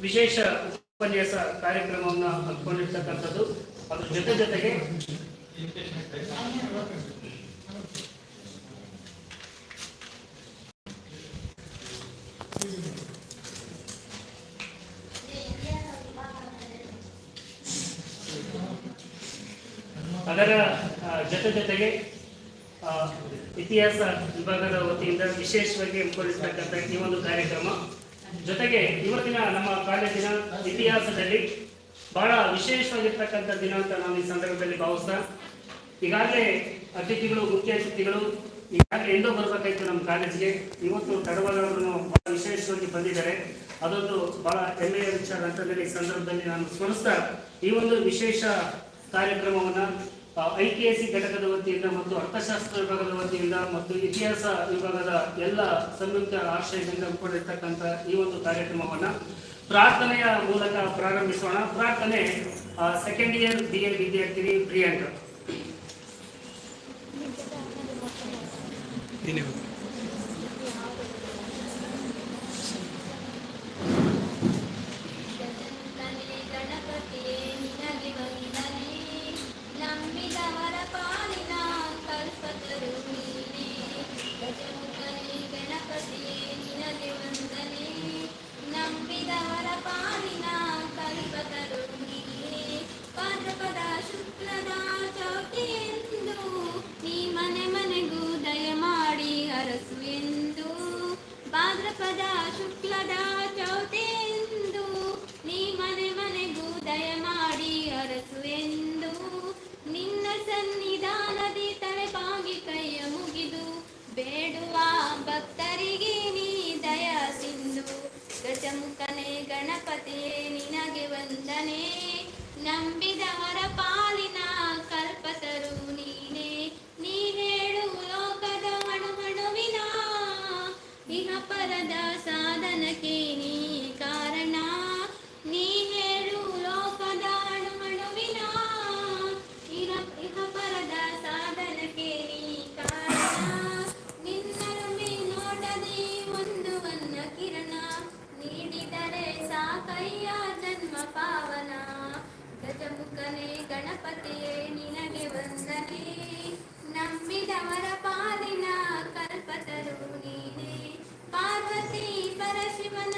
ವಿಶೇಷ ಉಪನ್ಯಾಸ ಕಾರ್ಯಕ್ರಮವನ್ನು ಹಮ್ಮಿಕೊಂಡಿರ್ತಕ್ಕಂಥದ್ದು. ಅದ್ರ ಜೊತೆಗೆ ಅದರ ಜೊತೆಗೆ ಇತಿಹಾಸ ವಿಭಾಗದ ವತಿಯಿಂದ ವಿಶೇಷವಾಗಿ ಹಮ್ಮಿಕೊಂಡಿರ್ತಕ್ಕಂಥ ಈ ಒಂದು ಕಾರ್ಯಕ್ರಮ ಜೊತೆಗೆ ಇವತ್ತಿನ ನಮ್ಮ ಕಾಲೇಜಿನ ಇತಿಹಾಸದಲ್ಲಿ ಬಹಳ ವಿಶೇಷವಾಗಿರ್ತಕ್ಕಂಥ ದಿನ ಅಂತ ನಾವು ಈ ಸಂದರ್ಭದಲ್ಲಿ ಭಾವಿಸ್ತಾ, ಈಗಾಗಲೇ ಮುಖ್ಯ ಅತಿಥಿಗಳು ಈಗಾಗಲೇ ಎಂದೋ ಬರಬೇಕಾಯ್ತು ನಮ್ಮ ಕಾಲೇಜಿಗೆ. ಇವತ್ತು ತಡವಾದವರು ಬಹಳ ವಿಶೇಷವಾಗಿ ಬಂದಿದ್ದಾರೆ. ಅದೊಂದು ಬಹಳ ಹೆಮ್ಮೆಯ ವಿಚಾರ ಅಂತ ಈ ಸಂದರ್ಭದಲ್ಲಿ ನಾನು ಸ್ಮರಿಸ್ತಾ, ಈ ಒಂದು ವಿಶೇಷ ಕಾರ್ಯಕ್ರಮವನ್ನು ಐಕೆಎಸಿ ಘಟಕದ ವತಿಯಿಂದ ಮತ್ತು ಅರ್ಥಶಾಸ್ತ್ರ ವಿಭಾಗದ ವತಿಯಿಂದ ಮತ್ತು ಇತಿಹಾಸ ವಿಭಾಗದ ಎಲ್ಲ ಸಂಯುಕ್ತ ಆಶ್ರಯದಿಂದ ಹಮ್ಮಿಕೊಂಡಿರ್ತಕ್ಕಂಥ ಈ ಒಂದು ಕಾರ್ಯಕ್ರಮವನ್ನು ಪ್ರಾರ್ಥನೆಯ ಮೂಲಕ ಪ್ರಾರಂಭಿಸೋಣ. ಪ್ರಾರ್ಥನೆ ಸೆಕೆಂಡ್ ಇಯರ್ BA ವಿದ್ಯಾರ್ಥಿನಿ ಪ್ರಿಯಾಂಕಾ. ಭಾದ್ರಪದ ಶುಕ್ಲದ ಚೌತಿಯೆಂದು ನೀ ಮನೆ ಮನೆಗೂ ದಯ ಮಾಡಿ ಅರಸು ಎಂದು ನಿನ್ನ ಸನ್ನಿಧಾನದಿ ತಲೆ ಬಾಗಿ ಕೈಯ ಮುಗಿದು ಬೇಡುವ ಭಕ್ತರಿಗೆ ನೀ ದಯ ಸಿಂಧು. ಗಜಮುಖನೇ ಗಣಪತಿಯೇ ನಿನಗೆ ವಂದನೆ, ನಂಬಿದವರ ಪಾಲಿನ ಕಲ್ಪತರು ನೀನೇ. ನೀ ಹೇಳು ಲೋಕದ ಅಣುವಿನ ಇಹ ಪರದ ಸಾಧನಕ್ಕೆ ನೀ ಕಾರಣ. ನೀ ಹೇಳು ಲೋಕದ ಅಣುವಿನ ಇಹ ಪರದ ಸಾಧನಕ್ಕೆ ನೀ ಕಾರಣ. ನಿನ್ನರುಮೆ ನೋಡದೆ ಒಂದು ವನ್ನ ಕಿರಣ, ನೀಡಿದರೆ ಸಾಕಯ್ಯ ಜನ್ಮ ಪಾವನ. ಗಜಮುಖನೇ ಗಣಪತಿಯೇ ನಿನಗೆ ವಂದನೆ, ನಂಬಿದವರ ಪಾಲಿನ ಕಲ್ಪತರು ನೀನೇ. ಪಾರ್ವತಿ ಪರಶಿವನ